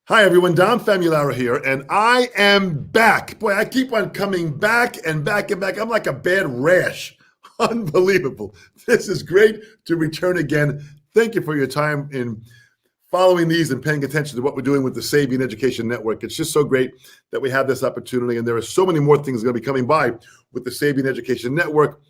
Hi, everyone. Don Famularo here, and I am back. Boy, I keep on coming back and back and back. I'm like a bad rash. Unbelievable. This is great to return again. Thank you for your time in following these and paying attention to what we're doing with the Sabian Education Network. It's just so great that we have this opportunity, and there are so many more things going to be coming by with the Sabian Education Network.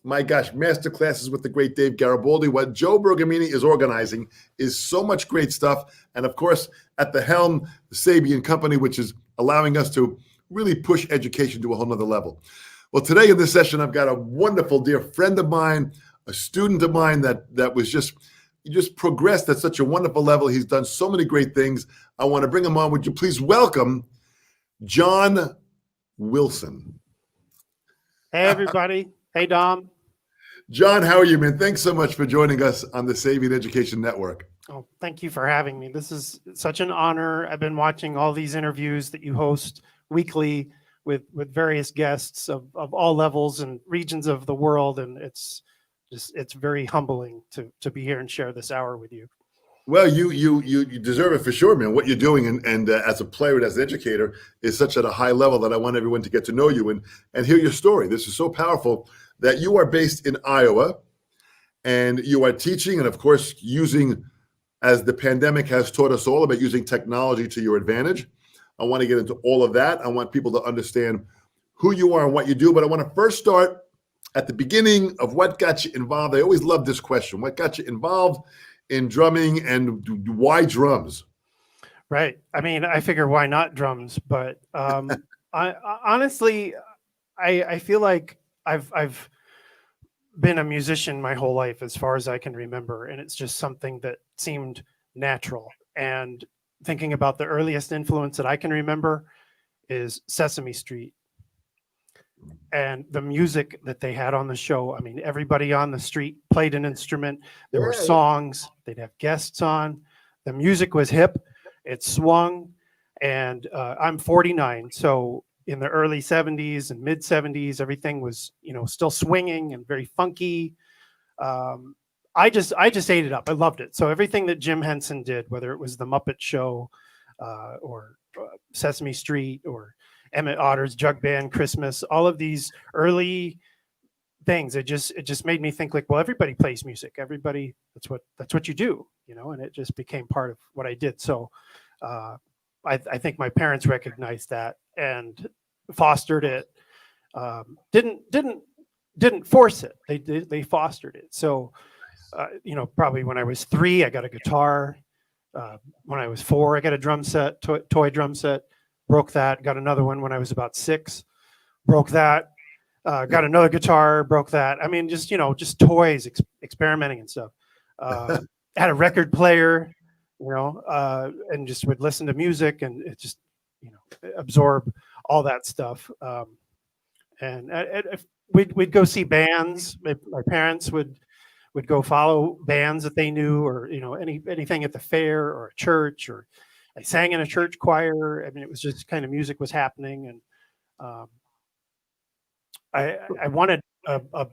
My gosh, master classes with the great Dave Garibaldi. What Joe Bergamini is organizing is so much great stuff. And of course, at the helm, the Sabian Company, which is allowing us to really push education to a whole nother level. Well, today in this session, I've got a wonderful dear friend of mine, a student of mine that was just progressed at such a wonderful level. He's done so many great things. I want to bring him on. Would you please welcome John Wilson? Hey, everybody. Hey, Dom. John, how are you, man? Thanks so much for joining us on the Sabian Education Network. Oh, thank you for having me. This is such an honor. I've been watching all these interviews that you host weekly with various guests of all levels and regions of the world, and it's very humbling to be here and share this hour with you. Well, you deserve it for sure, man. What you're doing and as a player and as an educator is such at a high level that I want everyone to get to know you and hear your story. This is so powerful that you are based in Iowa and you are teaching and, of course, using, as the pandemic has taught us all, about using technology to your advantage. I want to get into all of that. I want people to understand who you are and what you do. But I want to first start at the beginning of what got you involved. I always love this question. What got you involved in drumming and why drums? Right. I mean, I figure why not drums? But I honestly, I feel like I've been a musician my whole life as far as I can remember. And it's just something that seemed natural. And thinking about the earliest influence that I can remember is Sesame Street. And the music that they had on the show. I mean, everybody on the street played an instrument. There were songs. They'd have guests on. The music was hip. It swung. And I'm 49. So in the early 70s and mid 70s, everything was, still swinging and very funky. I just ate it up. I loved it. So everything that Jim Henson did, whether it was the Muppet Show or Sesame Street or Emmett Otter's Jug Band Christmas, all of these early things, it just made me think like, well, everybody plays music. Everybody, that's what you do, and it just became part of what I did. So I think my parents recognized that and fostered it. Didn't force it. They fostered it. So probably when I was 3, I got a guitar. When I was 4, I got a drum set, toy drum set. Broke that, got another one when I was about 6, broke that, got another guitar, broke that. I mean, just toys, experimenting and stuff. Had a record player, and just would listen to music and it just, absorb all that stuff. And we'd go see bands. My parents would go follow bands that they knew, or anything at the fair or a church, or I sang in a church choir. I mean, it was just kind of music was happening, and I wanted a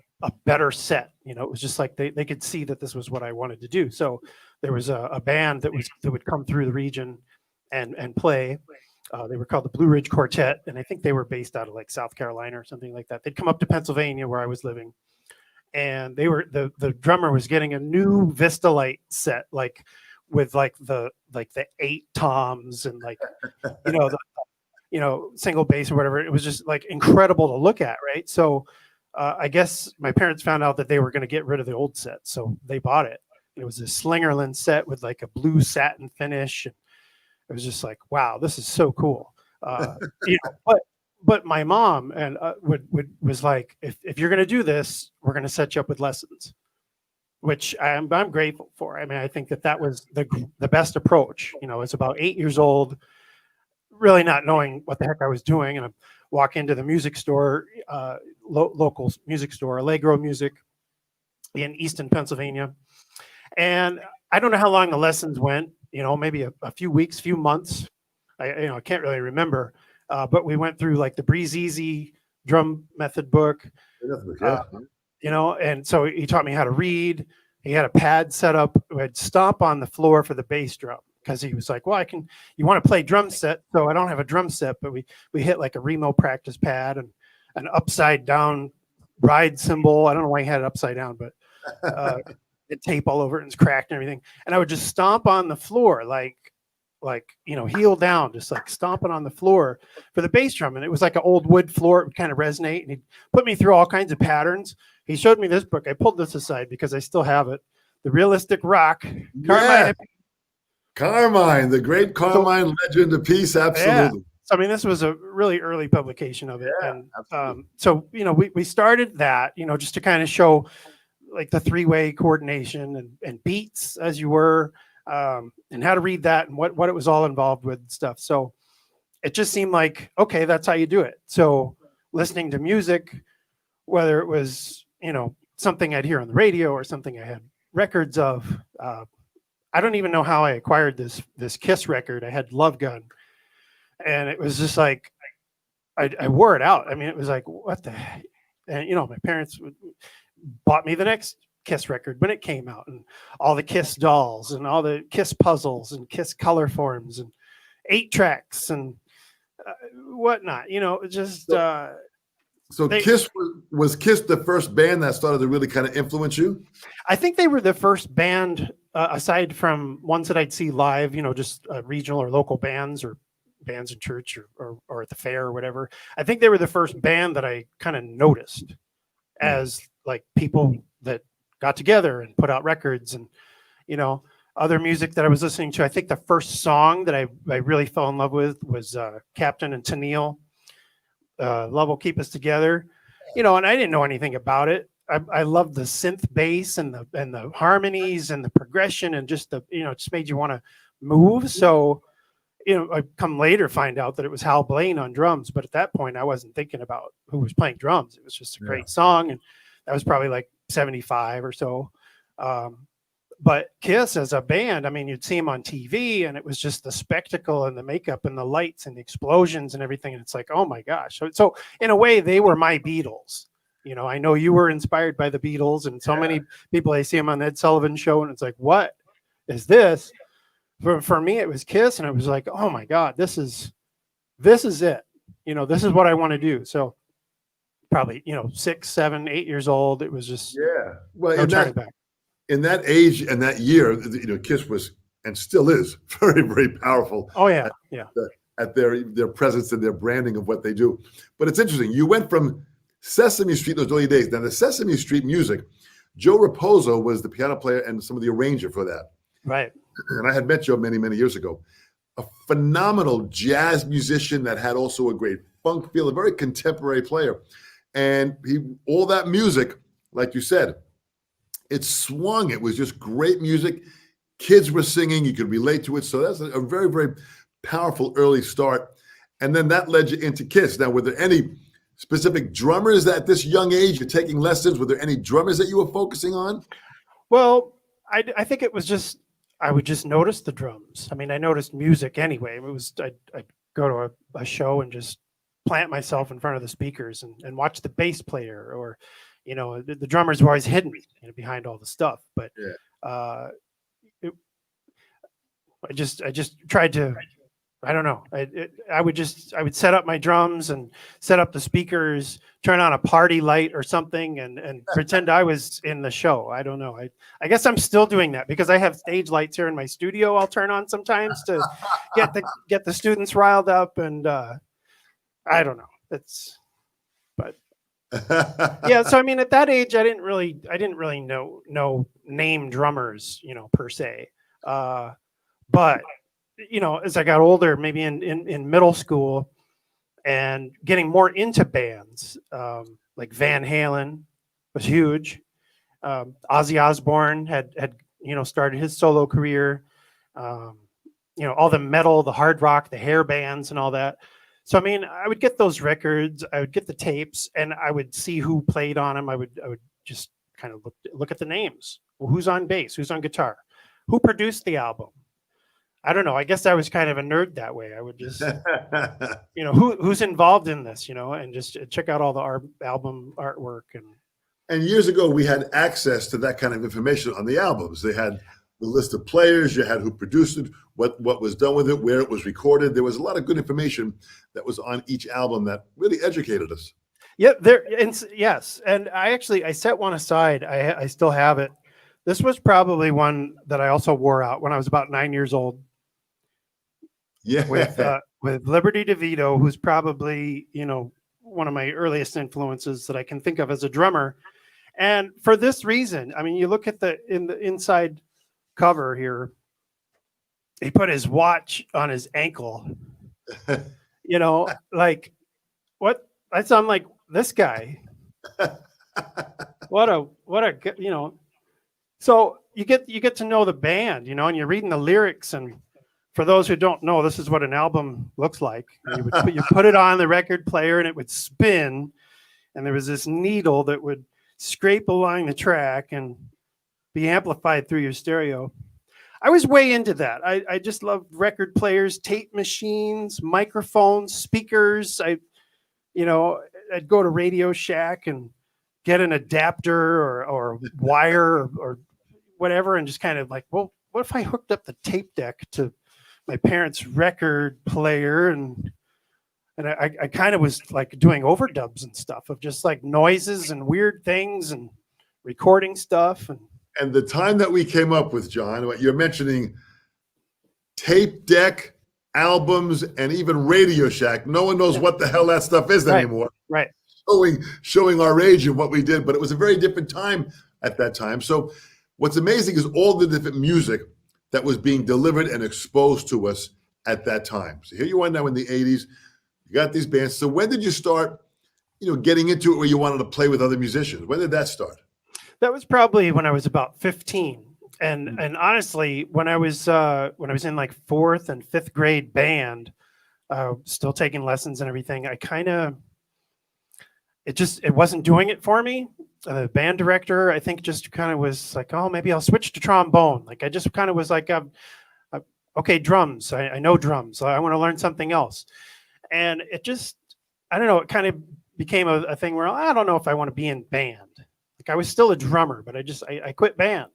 better set. It was just like they could see that this was what I wanted to do. So there was a band that would come through the region and play. They were called the Blue Ridge Quartet, and I think they were based out of like South Carolina or something like that. They'd come up to Pennsylvania where I was living, and they were the drummer was getting a new Vistalite set, like with the 8 toms and single bass or whatever. It was just like incredible to look at, right? So I guess my parents found out that they were going to get rid of the old set, so they bought it. It was a Slingerland set with like a blue satin finish. And it was just like, wow, this is so cool. But my mom and was like, if you're going to do this, we're going to set you up with lessons, which I'm grateful for. I mean, I think that was the best approach. It's about 8 years old, really not knowing what the heck I was doing. And I walk into the music store, local music store, Allegro Music in Easton, Pennsylvania. And I don't know how long the lessons went, maybe a few weeks, few months. I can't really remember. But we went through like the Breeze Easy drum method book. And so he taught me how to read. He had a pad set up. I'd stomp on the floor for the bass drum. because he was like, well, you want to play drum set. So I don't have a drum set, but we hit like a Remo practice pad and an upside down ride cymbal. I don't know why he had it upside down, but it tape all over it and it's cracked and everything. And I would just stomp on the floor, like, heel down, just like stomping on the floor for the bass drum. And it was like an old wood floor. It would kind of resonate. And he'd put me through all kinds of patterns. He showed me this book. I pulled this aside because I still have it. The Realistic Rock. Carmine, the great Carmine legend of peace. Absolutely. Yeah. So, I mean, this was a really early publication of it. Yeah, and so, we started that, just to kind of show like the three-way coordination and beats as you were, and how to read that and what it was all involved with and stuff. So it just seemed like, okay, that's how you do it. So listening to music, whether it was, something I'd hear on the radio or something I had records of, I don't even know how I acquired this Kiss record. I had Love Gun, and it was just like, I wore it out. I mean, it was like, what the heck? And, my parents bought me the next Kiss record when it came out, and all the Kiss dolls and all the Kiss puzzles and Kiss color forms and 8 tracks and whatnot, just. So Kiss was Kiss the first band that started to really kind of influence you? I think they were the first band, aside from ones that I'd see live, just regional or local bands or bands in church or at the fair or whatever. I think they were the first band that I kind of noticed as like people that got together and put out records and, other music that I was listening to. I think the first song that I really fell in love with was Captain and Tennille. Love Will Keep Us Together, and I didn't know anything about it. I loved the synth bass and the harmonies and the progression and just it just made you want to move. So, I come later find out that it was Hal Blaine on drums, but at that point I wasn't thinking about who was playing drums. It was just a great song, and that was probably like 75 or so. But Kiss as a band, I mean, you'd see them on TV and it was just the spectacle and the makeup and the lights and the explosions and everything. And it's like, oh my gosh. So in a way, they were my Beatles. I know you were inspired by the Beatles, and so many people, I see them on the Ed Sullivan Show, and it's like, what is this? For me, it was Kiss, and it was like, oh my God, this is it. This is what I want to do. So probably, 6, 7, 8 years old. It was just no turning back. In that age and that year, Kiss was and still is very, very powerful. Oh yeah, at their presence and their branding of what they do. But it's interesting. You went from Sesame Street in those early days. Now the Sesame Street music, Joe Raposo was the piano player and some of the arranger for that. Right. And I had met Joe many, many years ago. A phenomenal jazz musician that had also a great funk feel, a very contemporary player. And all that music, like you said, it swung. It was just great music. Kids were singing. You could relate to it. So that's a very, very powerful early start. And then that led you into Kiss. Now, were there any specific drummers at this young age you're taking lessons? Were there any drummers that you were focusing on? Well, I think it was just, I would just notice the drums. I mean, I noticed music anyway. It was, I'd go to a show and just plant myself in front of the speakers and watch the bass player, or the drummers were always hidden behind all the stuff. But I just tried to, I don't know. I would set up my drums and set up the speakers, turn on a party light or something, and pretend I was in the show. I don't know. I guess I'm still doing that because I have stage lights here in my studio. I'll turn on sometimes to get the students riled up, and I don't know. Yeah. So I mean, at that age, I didn't really know name drummers, per se. But as I got older, maybe in middle school, and getting more into bands, like Van Halen was huge. Ozzy Osbourne had started his solo career. All the metal, the hard rock, the hair bands, and all that. So I mean, I would get those records, I would get the tapes, and I would see who played on them. I would just kind of look at the names. Well, who's on bass? Who's on guitar? Who produced the album? I don't know. I guess I was kind of a nerd that way. I would just, who's involved in this, and just check out all the album artwork. And years ago, we had access to that kind of information on the albums. They had the list of players, you had who produced it, what was done with it, where it was recorded. There was a lot of good information that was on each album that really educated us. Yeah, yes, and I set one aside. I still have it. This was probably one that I also wore out when I was about 9 years old. Yeah, with Liberty DeVito, who's probably one of my earliest influences that I can think of as a drummer. And for this reason, I mean, you look at the inside cover here, he put his watch on his ankle. Like what? I'm like, this guy. what a So you get to know the band, and you're reading the lyrics. And for those who don't know, this is what an album looks like. You put it on the record player and it would spin, and there was this needle that would scrape along the track and be amplified through your stereo. I was way into that. I just loved record players, tape machines, microphones, speakers. I'd go to Radio Shack and get an adapter or wire or whatever, and just kind of like, well, what if I hooked up the tape deck to my parents' record player, and I kind of was like doing overdubs and stuff of just like noises and weird things and recording stuff. And the time that we came up with, John, what you're mentioning, tape deck, albums, and even Radio Shack. No one knows what the hell that stuff is anymore. Right. Showing our age and what we did, but it was a very different time at that time. So what's amazing is all the different music that was being delivered and exposed to us at that time. So here you are now in the 80s, you got these bands. So when did you start, getting into it where you wanted to play with other musicians? When did that start? That was probably when I was about 15. And honestly, when I was in like 4th and 5th grade band, still taking lessons and everything, it wasn't doing it for me. The band director, I think, just kind of was like, oh, maybe I'll switch to trombone. Like, I just kind of was like, okay, drums. I know drums. I want to learn something else. And it just, I don't know, it kind of became a thing where I don't know if I want to be in band. Like, I was still a drummer, but I quit band.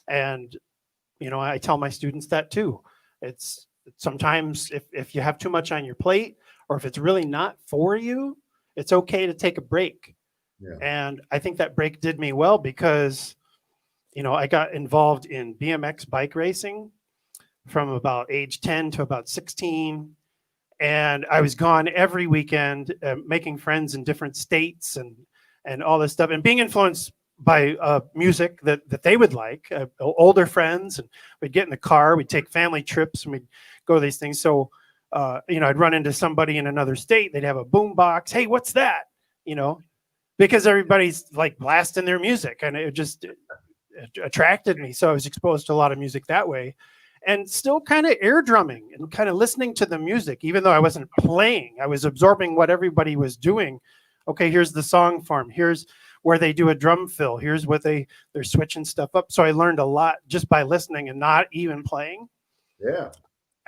And, I tell my students that too. It's sometimes if you have too much on your plate, or if it's really not for you, it's okay to take a break. Yeah. And I think that break did me well because, I got involved in BMX bike racing from about age 10 to about 16. And I was gone every weekend, making friends in different states and all this stuff, and being influenced by music that they would like, older friends. And we'd get in the car, we'd take family trips, and we'd go to these things. So, I'd run into somebody in another state. They'd have a boom box. Hey, what's that? Because everybody's like blasting their music, and it attracted me. So I was exposed to a lot of music that way, and still kind of air drumming and kind of listening to the music, even though I wasn't playing. I was absorbing what everybody was doing. Okay, here's the song form. Here's where they do a drum fill. Here's what they're switching stuff up. So I learned a lot just by listening and not even playing. Yeah.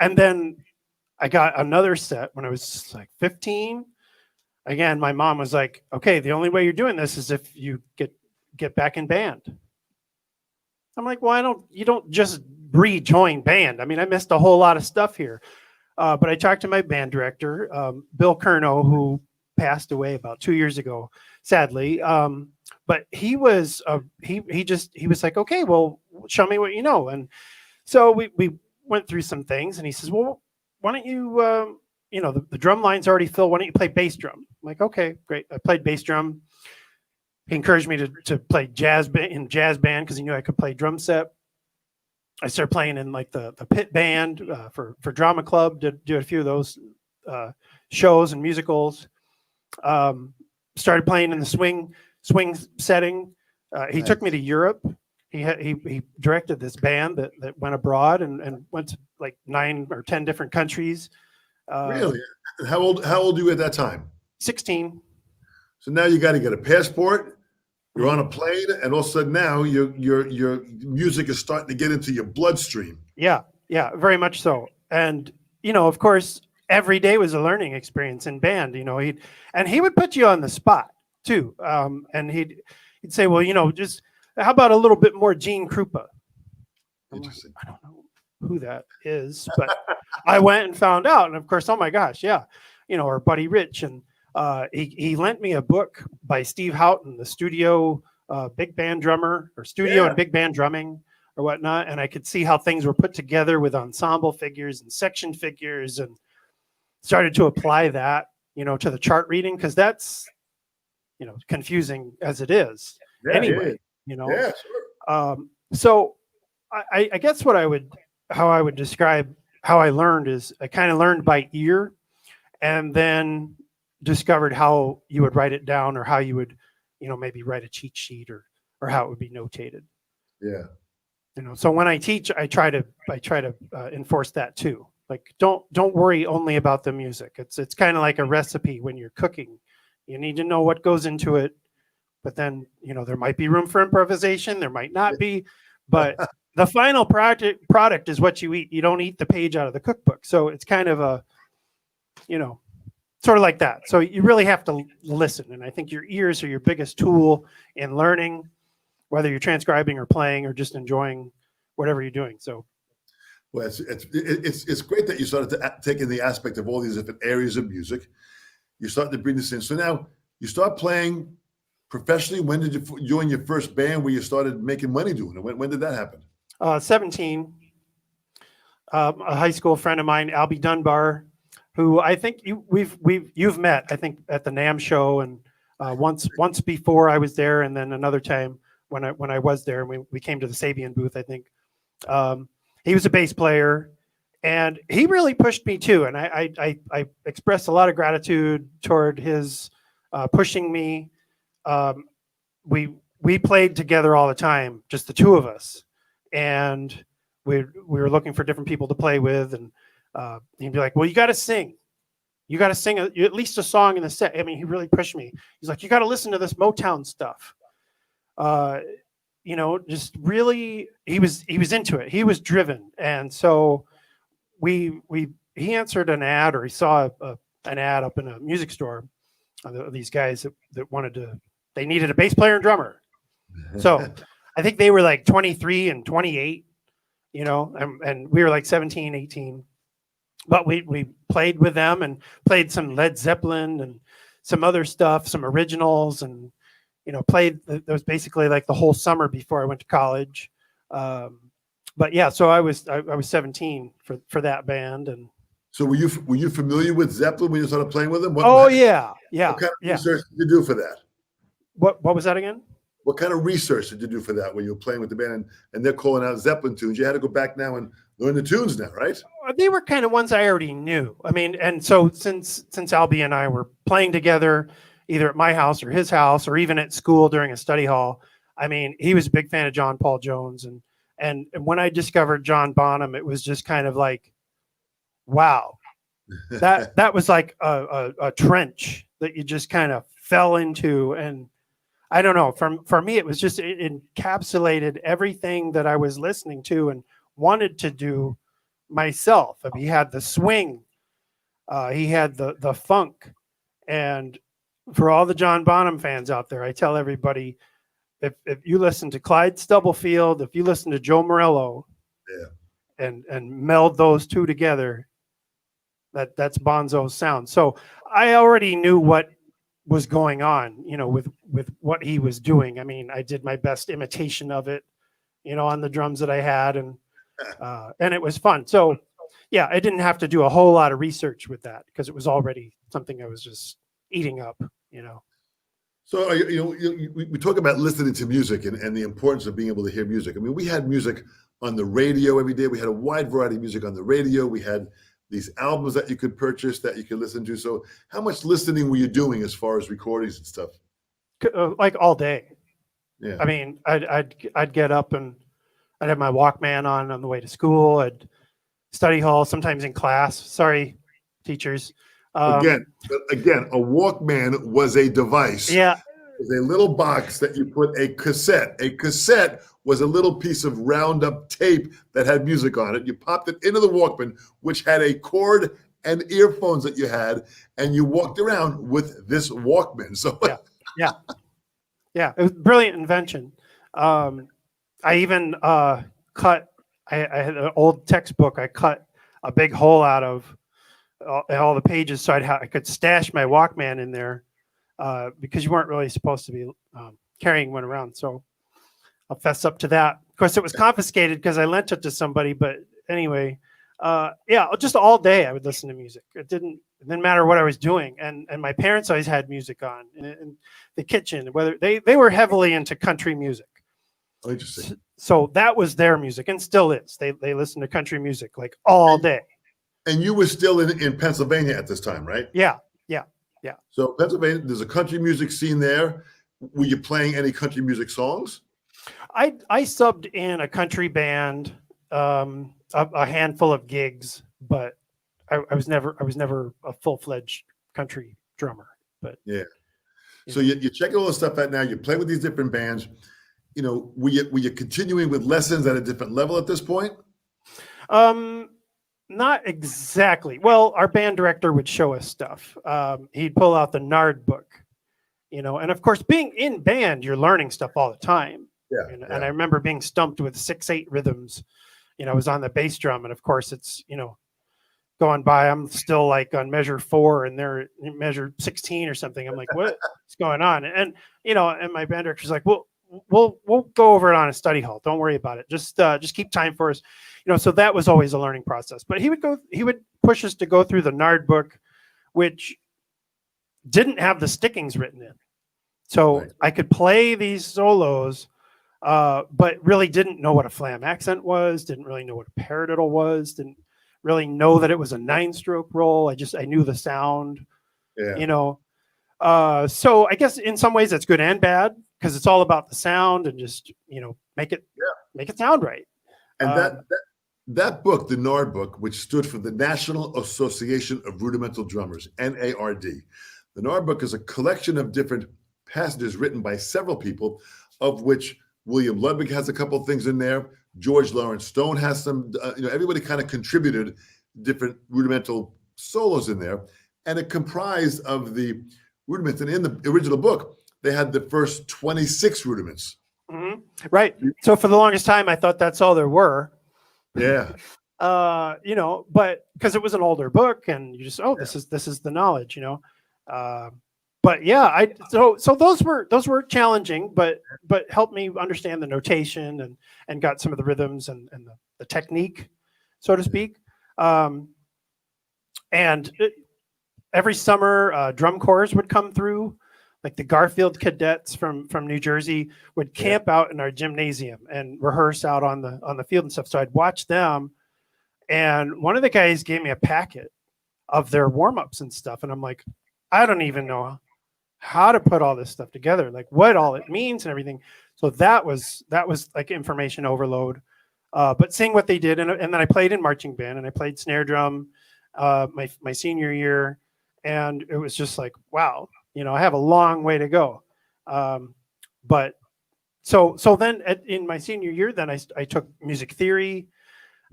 And then I got another set when I was like 15. Again, my mom was like, okay, the only way you're doing this is if you get back in band. I'm like, well, you don't just rejoin band. I mean, I missed a whole lot of stuff here. But I talked to my band director, Bill Curnow, who passed away about 2 years ago, sadly. But he was like, okay, well, show me what you know. And so we went through some things, and he says, well, why don't you, the drum line's already filled. Why don't you play bass drum? I'm like, okay, great. I played bass drum. He encouraged me to play jazz band because he knew I could play drum set. I started playing in like the pit band for drama club. Did a few of those shows and musicals. Started playing in the swing setting. He Nice. took me to Europe. He directed this band that went abroad and went to like 9 or 10 different countries. Really? How old are you at that time? 16. So now you got to get a passport. You're on a plane, and all of a sudden now your music is starting to get into your bloodstream. Yeah, very much so. And of course, every day was a learning experience in band. He would put you on the spot too. And he'd say, well, just how about a little bit more Gene Krupa? I'm like, Interesting. I don't know who that is, but I went and found out. And of course, oh my gosh, yeah, our buddy Rich. And he lent me a book by Steve Houghton, the studio big band drummer, or studio and big band drumming or whatnot. And I could see how things were put together with ensemble figures and section figures, and started to apply that, to the chart reading, because that's, confusing as it is anyway, Yeah, sure. So I guess how I would describe how I learned is I kind of learned by ear, and then discovered how you would write it down, or how you would, maybe write a cheat sheet, or how it would be notated. Yeah. So when I teach, I try to enforce that too. Like, don't worry only about the music. It's kind of like a recipe when you're cooking. You need to know what goes into it, but then, there might be room for improvisation. There might not be, but the final product is what you eat. You don't eat the page out of the cookbook. So it's kind of a, sort of like that. So you really have to listen. And I think your ears are your biggest tool in learning, whether you're transcribing or playing or just enjoying whatever you're doing. So, well, it's great that you started to take in the aspect of all these different areas of music. You started to bring this in. So now you start playing professionally. When did you join your first band where you started making money doing it? When did that happen? 17. A high school friend of mine, Albie Dunbar, who I think you've met, I think, at the NAMM show, and once before I was there, and then another time when I was there, and we came to the Sabian booth, I think. He was a bass player, and he really pushed me too. And I expressed a lot of gratitude toward his pushing me. We played together all the time, just the two of us, and we were looking for different people to play with. And he'd be like, "Well, you got to sing. You got to sing at least a song in the set." I mean, he really pushed me. He's like, "You got to listen to this Motown stuff." Just really, he was into it. He was driven. And so he answered an ad, or he saw an ad up in a music store. These guys that they needed a bass player and drummer. So I think they were like 23 and 28, and we were like 17, 18. But we played with them and played some Led Zeppelin and some other stuff, some originals, and played. That was basically like the whole summer before I went to college. But yeah, so I was 17 for that band. And so were you familiar with Zeppelin when you started playing with them? Yeah. What kind of research did you do for that? What was that again? What kind of research did you do for that when you were playing with the band and they're calling out Zeppelin tunes? You had to go back now and learn the tunes now, right? They were kind of ones I already knew. I mean, and so since Albie and I were playing together, either at my house or his house, or even at school during a study hall, I mean, he was a big fan of John Paul Jones. And when I discovered John Bonham, it was just kind of like, wow, that was like a trench that you just kind of fell into. And I don't know, for me, it was just, it encapsulated everything that I was listening to and wanted to do myself. I mean, he had the swing, he had the funk. And for all the John Bonham fans out there, I tell everybody, if you listen to Clyde Stubblefield, if you listen to Joe Morello, and meld those two together, that's Bonzo's sound. So I already knew what was going on, with what he was doing. I mean, I did my best imitation of it, on the drums that I had, and it was fun. So yeah, I didn't have to do a whole lot of research with that, because it was already something I was just eating up. So we talk about listening to music and the importance of being able to hear music. I mean, we had music on the radio every day. We had a wide variety of music on the radio. We had these albums that you could purchase, that you could listen to. So how much listening were you doing as far as recordings and stuff? Like all day. Yeah. I mean, I'd get up and I'd have my Walkman on the way to school. I'd study hall, sometimes in class. Sorry, teachers. Again, a Walkman was a device. Yeah. It was a little box that you put a cassette. A cassette was a little piece of round up tape that had music on it. You popped it into the Walkman, which had a cord and earphones that you had, and you walked around with this Walkman. So yeah, it was a brilliant invention. I even cut I had an old textbook. I cut a big hole out of all the pages so I could stash my Walkman in there because you weren't really supposed to be carrying one around. So I'll fess up to that. Of course, it was confiscated because I lent it to somebody. But anyway, yeah, just all day I would listen to music. It didn't matter what I was doing. And my parents always had music on in the kitchen. Whether they were heavily into country music. Oh, interesting. So that was their music and still is. They listen to country music like all day. And you were still in Pennsylvania at this time, right? Yeah. So Pennsylvania, there's a country music scene there. Were you playing any country music songs? I subbed in a country band, a handful of gigs, but I was never a full-fledged country drummer. But yeah. So you're checking all this stuff out now. You play with these different bands. You know, were you continuing with lessons at a different level at this point? Not exactly. Well, our band director would show us stuff. He'd pull out the Nard Book, you know, and of course, being in band, you're learning stuff all the time. Yeah, And I remember being stumped with 6/8 rhythms. You know, I was on the bass drum, and of course, it's, you know, going by. I'm still like on measure 4, and they're measure 16 or something. I'm like, what's going on? And you know, and my band director's like, well, we'll go over it on a study hall. Don't worry about it. Just keep time for us. You know, so that was always a learning process. But he would push us to go through the Nard Book, which didn't have the stickings written in. So right. I could play these solos, but really didn't know what a flam accent was, didn't really know what a paradiddle was, didn't really know that it was a 9-stroke roll. I knew the sound, you know. So I guess in some ways that's good and bad, because it's all about the sound and just, you know, make it sound right. And that book, the Nard Book, which stood for the National Association of Rudimental Drummers, NARD. The Nard Book is a collection of different passages written by several people, of which William Ludwig has a couple of things in there. George Lawrence Stone has some, you know, everybody kind of contributed different rudimental solos in there. And it comprised of the rudiments. And in the original book, they had the first 26 rudiments. Mm-hmm. Right. So for the longest time, I thought that's all there were. Yeah. You know, but because it was an older book, and you just, this is the knowledge, you know. But yeah, so those were challenging, but helped me understand the notation and got some of the rhythms and the technique, so to speak. Every summer, drum corps would come through. Like the Garfield cadets from New Jersey would camp out in our gymnasium and rehearse out on the field and stuff. So I'd watch them, and one of the guys gave me a packet of their warm-ups and stuff, and I'm like, I don't even know how to put all this stuff together, like what all it means and everything. So that was like information overload. But seeing what they did, and then I played in marching band, and I played snare drum my senior year, and it was just like, wow. You know, I have a long way to go. But so then in my senior year, then I took music theory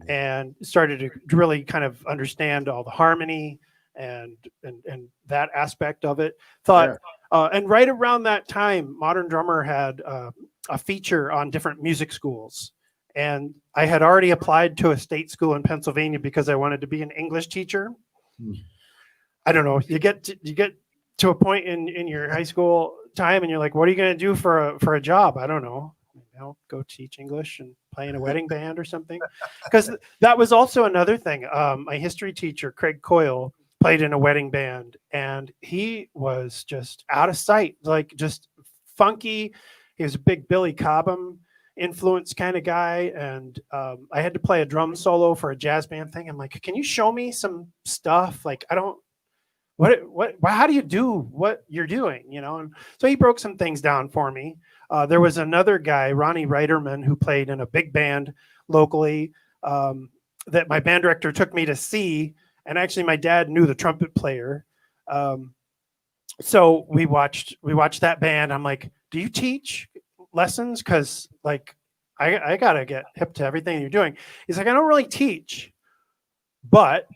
and started to really kind of understand all the harmony and that aspect of it. And right around that time, Modern Drummer had a feature on different music schools. And I had already applied to a state school in Pennsylvania because I wanted to be an English teacher. I don't know. You get to a point in your high school time, and you're like, what are you going to do for a job? I don't know. You know, go teach English and play in a wedding band or something. Because that was also another thing. My history teacher, Craig Coyle, played in a wedding band, and he was just out of sight, like just funky. He was a big Billy Cobham influence kind of guy, and I had to play a drum solo for a jazz band thing. I'm like, can you show me some stuff? Like, I don't. How do you do what you're doing? You know, and so he broke some things down for me. There was another guy, Ronnie Reiterman, who played in a big band locally that my band director took me to see. And actually, my dad knew the trumpet player. So we watched that band. I'm like, do you teach lessons? Because like I gotta get hip to everything you're doing. He's like, I don't really teach, but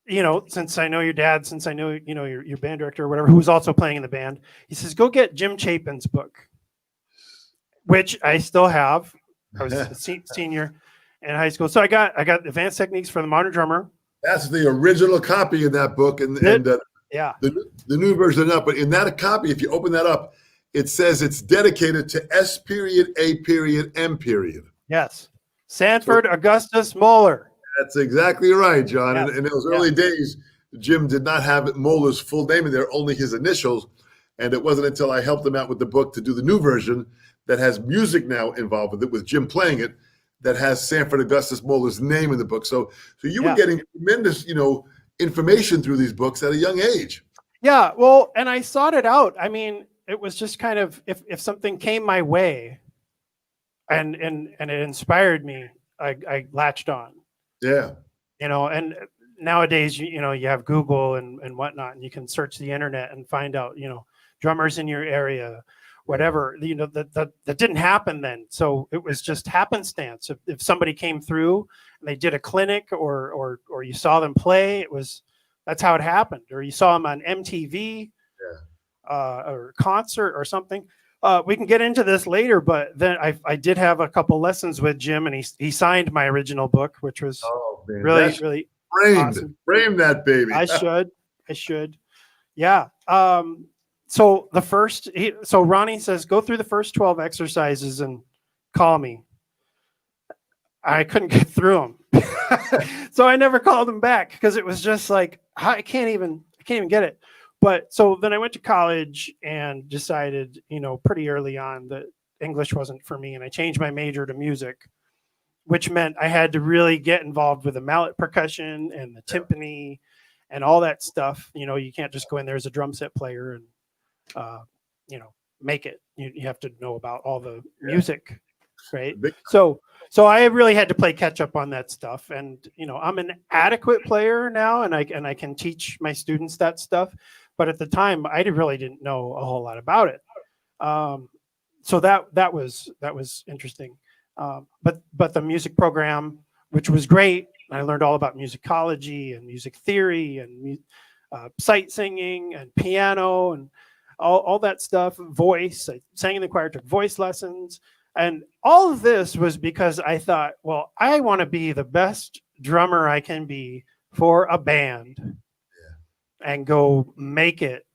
you know, since I know your dad, since I know, you know, your band director or whatever, who was also playing in the band, he says, go get Jim Chapin's book, which I still have. I was a senior. in high school. So I got Advanced Techniques for the Modern Drummer. That's the original copy in that book, and yeah, the new version up. But in that copy, if you open that up, it says it's dedicated to S period, A period, M period. Yes, Sanford Augustus Moeller. That's exactly right, John. Yes. And in those early days, Jim did not have Moeller's full name in there, only his initials. And it wasn't until I helped him out with the book to do the new version that has music now involved with it, with Jim playing it, that has Sanford Augustus Moeller's name in the book. So you were getting tremendous, information through these books at a young age. Yeah, well, and I sought it out. I mean, it was just kind of if something came my way, and it inspired me, I latched on. Yeah. And nowadays, you have Google and whatnot, and you can search the internet and find out, drummers in your area, whatever, that didn't happen then. So it was just happenstance. If somebody came through and they did a clinic or you saw them play, that's how it happened. Or you saw them on MTV or concert or something. We can get into this later, but then I did have a couple lessons with Jim, and he signed my original book, which was really framed. Awesome. Frame that baby. I should. Yeah. So Ronnie says, go through the first 12 exercises and call me. I couldn't get through them. So I never called him back because it was just like, I can't even get it. But so then I went to college and decided, pretty early on that English wasn't for me. And I changed my major to music, which meant I had to really get involved with the mallet percussion and the timpani and all that stuff. You can't just go in there as a drum set player and, make it. You have to know about all the music, right? So I really had to play catch up on that stuff. And, I'm an adequate player now, and I can teach my students that stuff. But at the time, I really didn't know a whole lot about it. So that was interesting. But the music program, which was great, I learned all about musicology and music theory and sight singing and piano and all that stuff, voice. I sang in the choir, took voice lessons. And all of this was because I thought, well, I want to be the best drummer I can be for a band and go make it,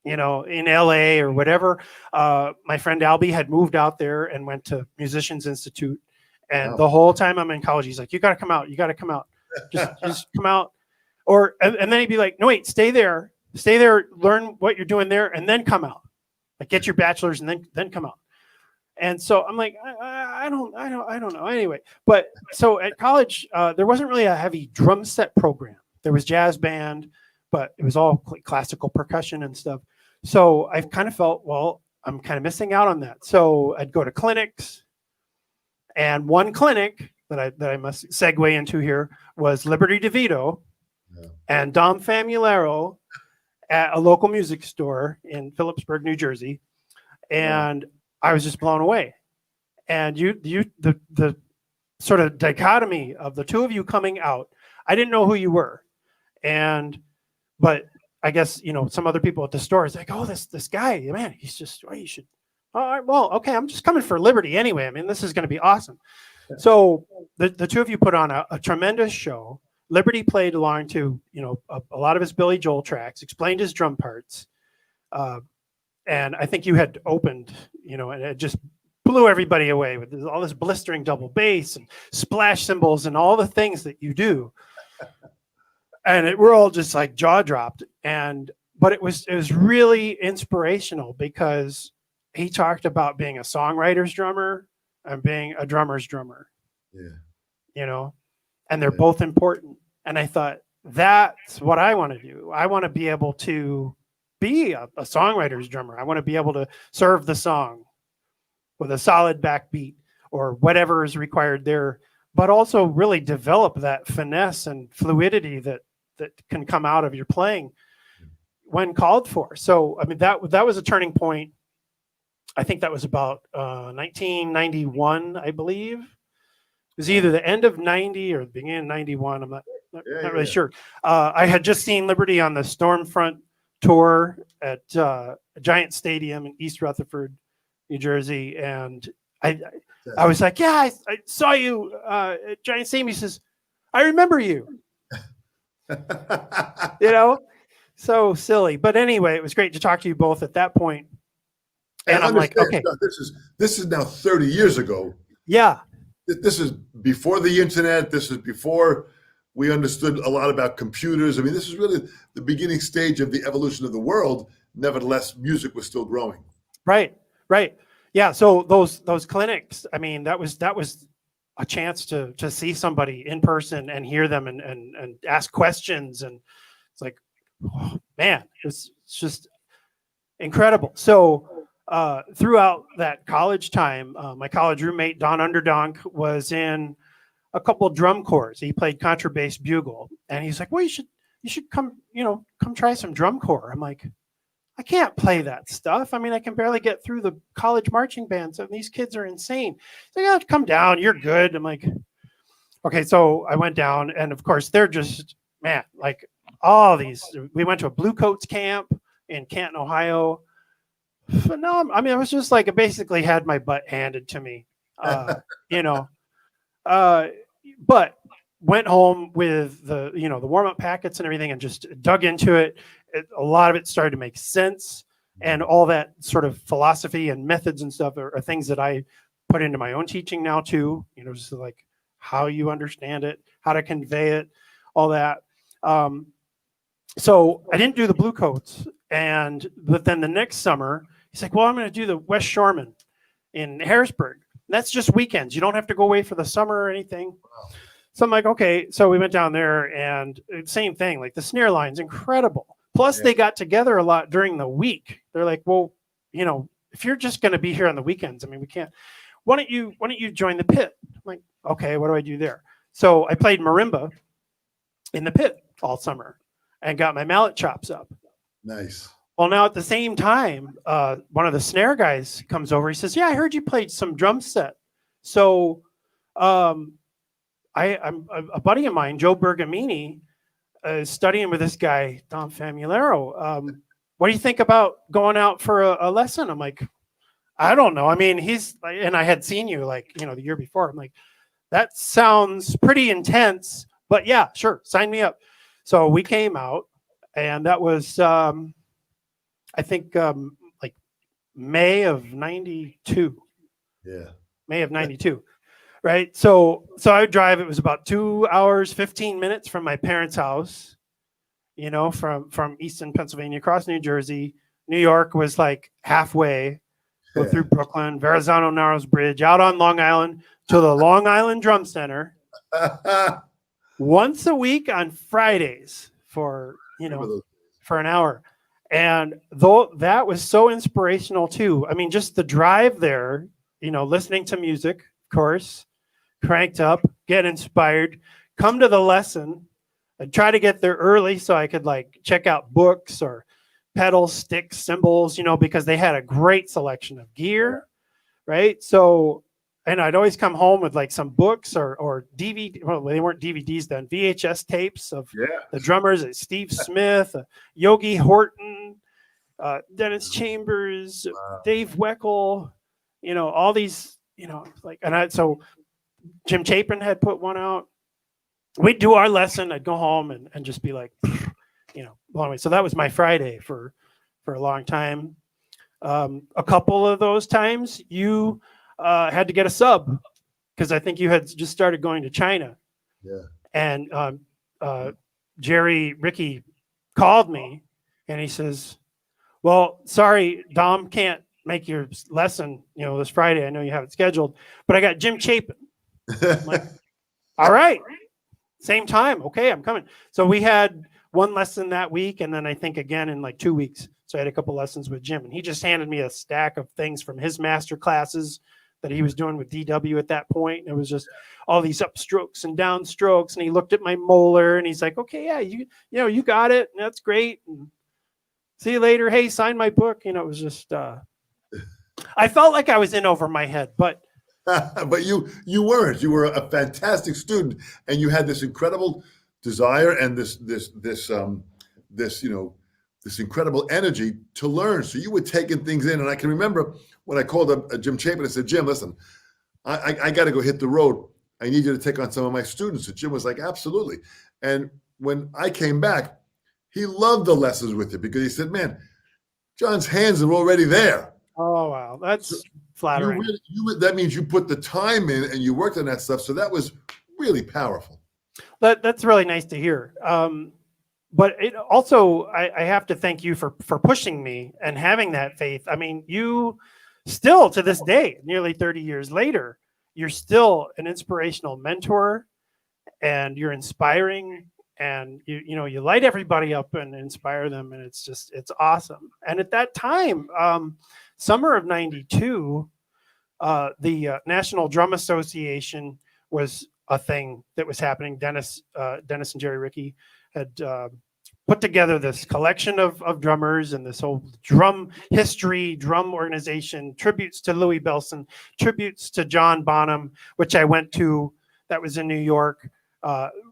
in LA or whatever. My friend Albie had moved out there and went to Musicians Institute. And the whole time I'm in college, he's like, you got to come out. You got to come out. Just come out. And then he'd be like, no, wait, stay there, learn what you're doing there, and then come out. Like, get your bachelor's and then come out. And so I'm like, I don't know. Anyway, but so at college, there wasn't really a heavy drum set program. There was jazz band, but it was all classical percussion and stuff. So I kind of felt, well, I'm kind of missing out on that. So I'd go to clinics, and one clinic that I must segue into here was Liberty DeVito and Dom Famularo at a local music store in Phillipsburg, New Jersey. And I was just blown away. And the sort of dichotomy of the two of you coming out, I didn't know who you were. But I guess, some other people at the store is like, oh, this guy, man, he's just, you should, all right, well, okay, I'm just coming for Liberty anyway. I mean, this is going to be awesome. So the two of you put on a tremendous show. Liberty played along to, a lot of his Billy Joel tracks, explained his drum parts. And I think you had opened, and it just blew everybody away with all this blistering double bass and splash cymbals and all the things that you do. And we're all just like jaw dropped. But it was really inspirational because he talked about being a songwriter's drummer and being a drummer's drummer. Yeah. And they're both important. And I thought, that's what I want to do. I want to be able to be a songwriter's drummer. I want to be able to serve the song with a solid backbeat or whatever is required there, but also really develop that finesse and fluidity that can come out of your playing when called for. So, I mean, that was a turning point. I think that was about 1991, I believe. It was either the end of 90 or the beginning of 91. I'm not really sure. I had just seen Liberty on the Stormfront tour at Giant Stadium in East Rutherford, New Jersey. And I was like, yeah, I saw you at Giant Stadium. He says, I remember you. You know, so silly. But anyway, it was great to talk to you both at that point. And I'm like, okay, this is now 30 years ago. Yeah. This is before the internet. This is before we understood a lot about computers. I mean, this is really the beginning stage of the evolution of the world. Nevertheless, music was still growing. Right. Yeah. So those clinics, I mean, that was a chance to see somebody in person and hear them and ask questions. And it's like, oh, man, it's just incredible. So throughout that college time, my college roommate, Don Underdonk, was in a couple of drum corps. He played contrabass bugle. And he's like, well, you should come try some drum corps. I'm like, I can't play that stuff. I mean, I can barely get through the college marching bands. And these kids are insane. So you got to come down. You're good. I'm like, okay. So I went down, and of course they're just, man, like all these. We went to a Blue Coats camp in Canton, Ohio. But no, I mean, I was just like, I basically had my butt handed to me, but went home with the warm-up packets and everything and just dug into it. A lot of it started to make sense, and all that sort of philosophy and methods and stuff are things that I put into my own teaching now too, just like how you understand it, how to convey it, all that. So I didn't do the Blue Coats, but then the next summer, he's like, well, I'm going to do the West Shoreman in Harrisburg. That's just weekends. You don't have to go away for the summer or anything. Wow. So I'm like, okay. So we went down there, and same thing, like the snare line's incredible. Plus, they got together a lot during the week. They're like, well, if you're just going to be here on the weekends, I mean, we can't. Why don't you join the pit? I'm like, okay, what do I do there? So I played marimba in the pit all summer and got my mallet chops up. Nice. Well, now at the same time, one of the snare guys comes over. He says, yeah, I heard you played some drum set. So I'm a buddy of mine, Joe Bergamini, studying with this guy, Don Famularo. What do you think about going out for a lesson? I'm like, I don't know. I mean, and I had seen you the year before. I'm like, that sounds pretty intense, but yeah, sure. Sign me up. So we came out, and that was, I think, like May of 92. Yeah. May of 92. Right. So I would drive. It was about 2 hours, 15 minutes from my parents' house, from Easton, Pennsylvania, across New Jersey. New York was like halfway, go through Brooklyn, Verrazano Narrows Bridge, out on Long Island to the Long Island Drum Center once a week on Fridays for an hour. And though that was so inspirational too. I mean, just the drive there, listening to music, of course, cranked up, get inspired, come to the lesson. I'd try to get there early so I could check out books or pedals, sticks, cymbals, because they had a great selection of gear, right? So, and I'd always come home with some books or DVD. Well, they weren't DVDs then, VHS tapes of the drummers, Steve Smith, Yogi Horton, Dennis Chambers, Dave Weckl, all these, so Jim Chapin had put one out. We'd do our lesson. I'd go home and just be like, blown away. So that was my Friday for a long time. A couple of those times you had to get a sub because I think you had just started going to China. Yeah. And Ricky called me and he says, well, sorry, Dom can't make your lesson, this Friday. I know you have it scheduled, but I got Jim Chapin. I'm like, all right, same time. Okay, I'm coming. So we had one lesson that week, and then I think again in 2 weeks. So I had a couple lessons with Jim, and he just handed me a stack of things from his master classes that he was doing with DW at that point. And it was just all these upstrokes and downstrokes, and he looked at my molar, and he's like, okay, yeah, you got it. And that's great. And see you later. Hey, sign my book. It was just, I felt like I was in over my head, but but you weren't. You were a fantastic student, and you had this incredible desire and this this incredible energy to learn. So you were taking things in. And I can remember when I called up Jim Chapin and said, Jim, listen, I got to go hit the road. I need you to take on some of my students. And Jim was like, absolutely. And when I came back, he loved the lessons with you because he said, man, John's hands are already there. Oh, wow. That's flattering. That means you put the time in and you worked on that stuff. So that was really powerful. That's really nice to hear. But it also, I have to thank you for pushing me and having that faith. I mean, you still to this day, nearly 30 years later, you're still an inspirational mentor, and you're inspiring, and you light everybody up and inspire them, and it's awesome. And at that time, summer of '92, the National Drum Association was a thing that was happening. Dennis and Jerry Rickey had put together this collection of drummers and this whole drum history, drum organization, tributes to Louis Bellson, tributes to John Bonham, which I went to. That was in New York.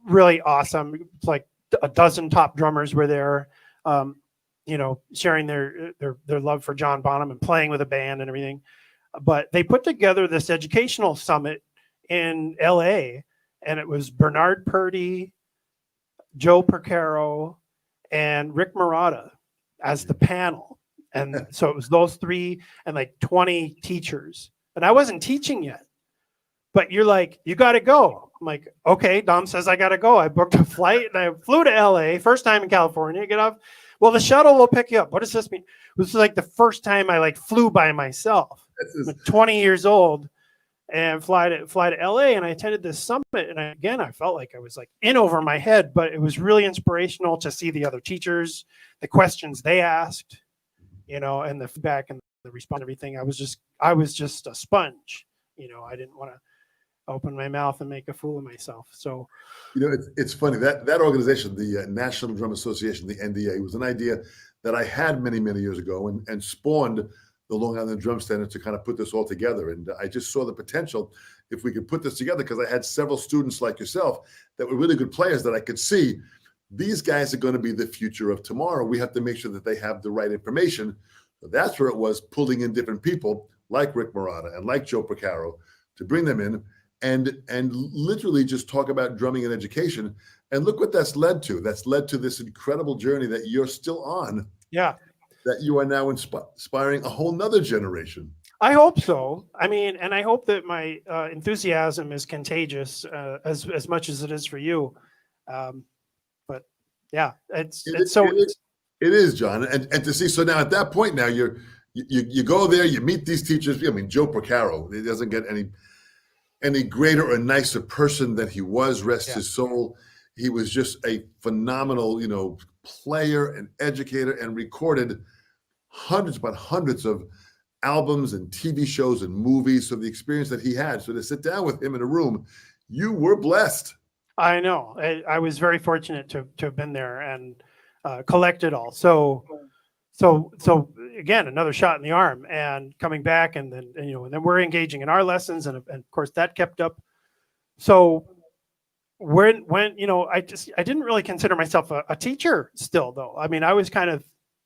Really awesome. It's like a dozen top drummers were there, sharing their love for John Bonham and playing with a band and everything. But they put together this educational summit in LA, and it was Bernard Purdy, Joe Percaro, and Rick Marotta as the panel. And so it was those three and like 20 teachers. And I wasn't teaching yet, but you're like, you got to go. I'm like, okay, Dom says I got to go. I booked a flight and I flew to LA, first time in California, get off. Well, the shuttle will pick you up. What does this mean? This is like the first time I like flew by myself. I'm 20 years old and fly to LA, and I attended this summit, and I felt like I was like in over my head, but it was really inspirational to see the other teachers, the questions they asked, and the feedback and the response, everything. I was just a sponge. I didn't want to open my mouth and make a fool of myself. So, it's funny that organization, the National Drum Association, the NDA, was an idea that I had many, many years ago and spawned the Long Island Drum Standard to kind of put this all together. And I just saw the potential if we could put this together, because I had several students like yourself that were really good players that I could see these guys are going to be the future of tomorrow. We have to make sure that they have the right information. So that's where it was, pulling in different people like Rick Marotta and like Joe Percaro to bring them in and literally just talk about drumming and education. And look what that's led to. That's led to this incredible journey that you're still on. Yeah. That you are now inspiring a whole nother generation. I hope so. I mean, and I hope that my enthusiasm is contagious as much as it is for you. But yeah, it is, John. And to see, so now at that point now you go there, you meet these teachers. I mean, Joe Percaro, he doesn't get any greater or nicer person than he was, rest his soul. He was just a phenomenal, player and educator, and recorded hundreds upon hundreds of albums and TV shows and movies. So the experience that he had, so to sit down with him in a room, you were blessed. I know. I was very fortunate to have been there and collect it all. So again, another shot in the arm, and coming back, and then and then we're engaging in our lessons, and of course that kept up. So when I didn't really consider myself a teacher still, though. I mean, I was kind of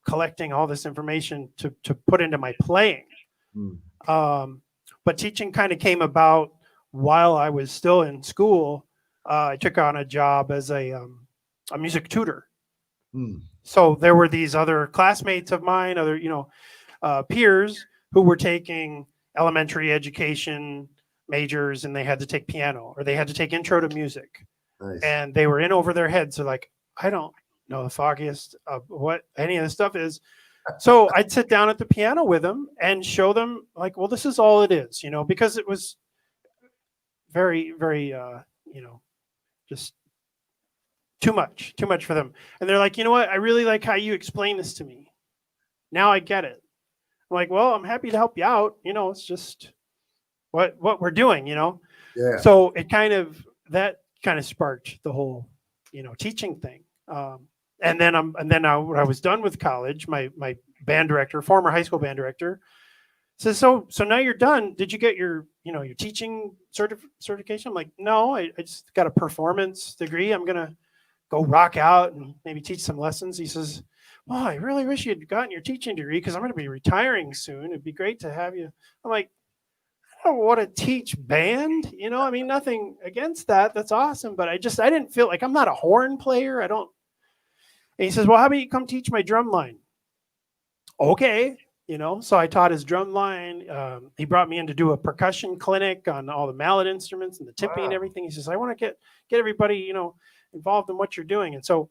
collecting all this information to put into my playing. But teaching kind of came about while I was still in school. I took on a job as a music tutor. So there were these other classmates of mine, other peers who were taking elementary education majors, and they had to take piano, or they had to take intro to music. Nice. And they were in over their heads. They're like, I don't know the foggiest of what any of this stuff is. So I'd sit down at the piano with them and show them, like, well, this is all it is, because it was very, very, just too much for them. And they're like, you know what? I really like how you explain this to me. Now I get it. I'm like, well, I'm happy to help you out. It's just what we're doing, Yeah. So it kind of sparked the whole, teaching thing. And then when I was done with college, my band director, former high school band director, says, so now you're done. Did you get your teaching certification? I'm like, no, I just got a performance degree. I'm gonna go rock out and maybe teach some lessons. He says, "Well, I really wish you'd gotten your teaching degree because I'm going to be retiring soon. It'd be great to have you." I'm like, "I don't want to teach band, you know. I mean, nothing against that. That's awesome, but I didn't feel like I'm not a horn player. I don't." And he says, "Well, how about you come teach my drum line?" Okay, you know. So I taught his drum line. He brought me in to do a percussion clinic on all the mallet instruments and the tipping and everything. He says, "I want to get everybody, you know, involved in what you're doing." And so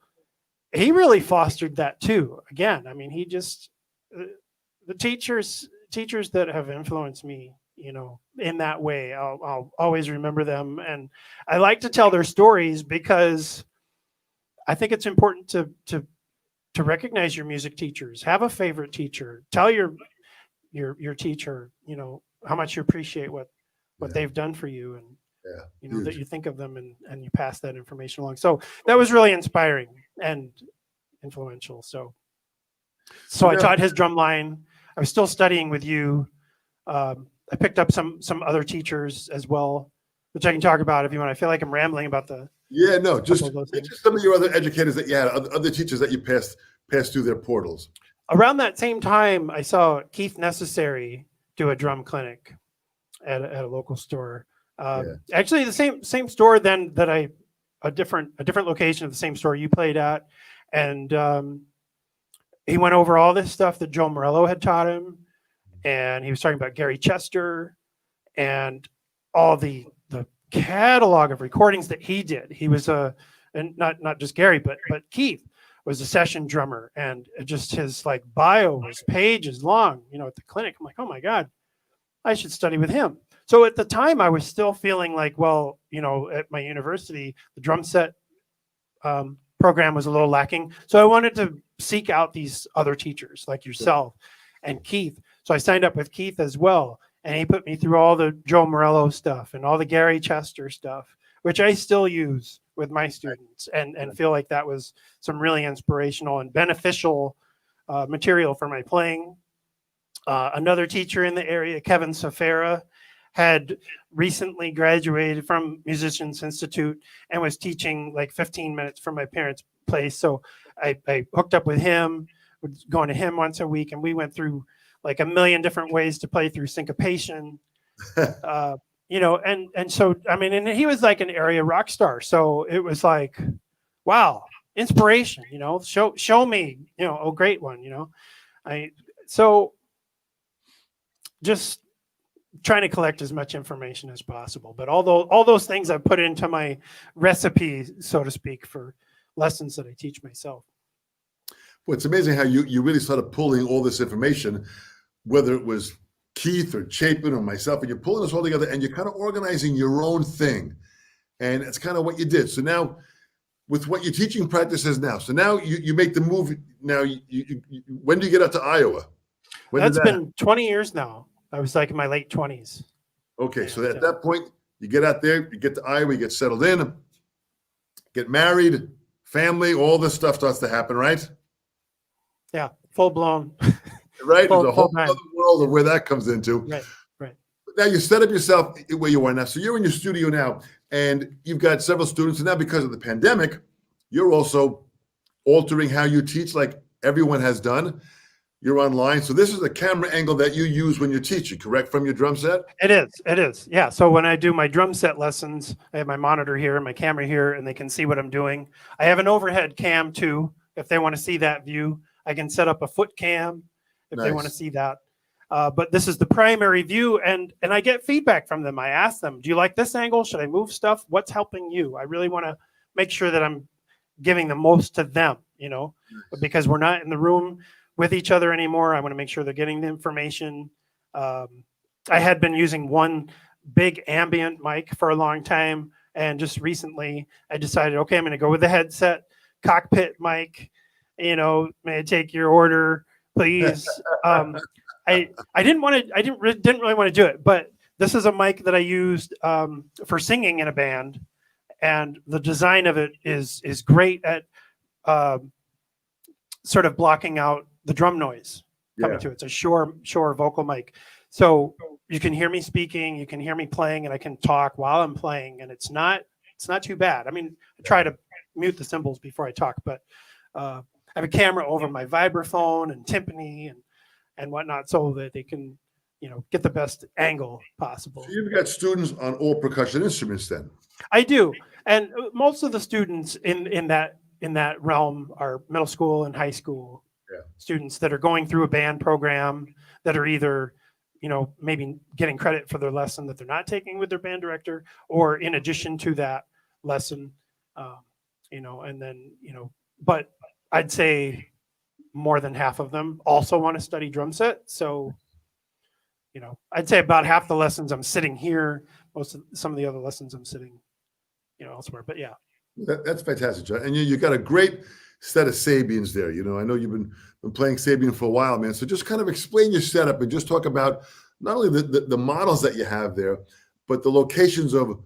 he really fostered that too. Again, I mean, he just the teachers that have influenced me, you know, in that way, I'll always remember them. And I like to tell their stories because I think it's important to recognize your music teachers. Have a favorite teacher. Tell your teacher, you know, how much you appreciate what they've done for you, and you know, that you think of them and you pass that information along. So that was really inspiring and influential. So I taught his drum line. I was still studying with you. I picked up some other teachers as well, which I can talk about if you want. I feel like I'm rambling about the. Yeah, no, just some of your other educators that you had, other teachers that you passed through their portals. Around that same time, I saw Keith Necessary do a drum clinic at a local store. Actually, the same store then that a different location of the same store you played at, and he went over all this stuff that Joe Morello had taught him, and he was talking about Gary Chester and all the catalog of recordings that he did. He was and not just Gary, but Keith was a session drummer, and just his like bio was pages long, you know, at the clinic. I'm like, oh my God, I should study with him. So at the time I was still feeling like, well, you know, at my university, the drum set program was a little lacking. So I wanted to seek out these other teachers like yourself and Keith. So I signed up with Keith as well. And he put me through all the Joe Morello stuff and all the Gary Chester stuff, which I still use with my students, and feel like that was some really inspirational and beneficial material for my playing. Another teacher in the area, Kevin Sefera, had recently graduated from Musicians Institute and was teaching like 15 minutes from my parents' place. So I hooked up with him, going to him once a week, and we went through like a million different ways to play through syncopation, you know, and so, I mean, and he was like an area rock star. So it was like, wow, inspiration, you know, show me, you know, a great one, you know, so just trying to collect as much information as possible. But all those things I've put into my recipe, so to speak, for lessons that I teach myself. Well, it's amazing how you really started pulling all this information, whether it was Keith or Chapin or myself, and you're pulling this all together and you're kind of organizing your own thing. And it's kind of what you did. So now with what your teaching practice is now, so now you make the move. Now, when do you get out to Iowa? That's been 20 years now. I was like in my late 20s. Okay. And so at that point, you get out there, you get to Iowa, you get settled in, get married, family, all this stuff starts to happen, right? Yeah. Full blown. Right? There's a whole other world of where that comes into. Right. Now you set up yourself where you are now. So you're in your studio now, and you've got several students. And now because of the pandemic, you're also altering how you teach, like everyone has done. You're online. So this is the camera angle that you use when you're teaching, correct, from your drum set? It is. Yeah. So when I do my drum set lessons, I have my monitor here and my camera here, and they can see what I'm doing. I have an overhead cam too. If they want to see that view, I can set up a foot cam if they want to see that. But this is the primary view, and I get feedback from them. I ask them, do you like this angle? Should I move stuff? What's helping you? I really want to make sure that I'm giving the most to them, you know, because we're not in the room with each other anymore. I want to make sure they're getting the information. I had been using one big ambient mic for a long time, and just recently I decided, okay, I'm going to go with the headset, cockpit mic, you know, may I take your order, please? I didn't really want to do it, but this is a mic that I used for singing in a band, and the design of it is great at sort of blocking out the drum noise coming to it. It's a Shure vocal mic, so you can hear me speaking, you can hear me playing, and I can talk while I'm playing, and it's not too bad. I mean, I try to mute the cymbals before I talk, but I have a camera over my vibraphone and timpani and whatnot, so that they can, get the best angle possible. So you've got students on all percussion instruments then? I do, and most of the students in that realm are middle school and high school students that are going through a band program, that are either, maybe getting credit for their lesson that they're not taking with their band director, or in addition to that lesson, and then, but I'd say more than half of them also want to study drum set. So, I'd say about half the lessons I'm sitting here, some of the other lessons I'm sitting, elsewhere, but yeah. That's fantastic, John. And you got a great set of Sabians there. I know you've been playing Sabian for a while, man. So just kind of explain your setup and just talk about not only the models that you have there, but the locations of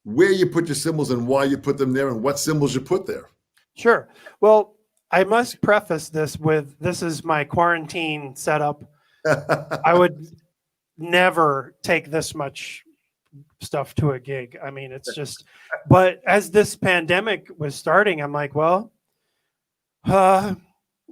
where you put your cymbals and why you put them there and what cymbals you put there. Sure. Well, I must preface this is my quarantine setup. I would never take this much stuff to a gig. I mean, it's just, but as this pandemic was starting, I'm like, well, might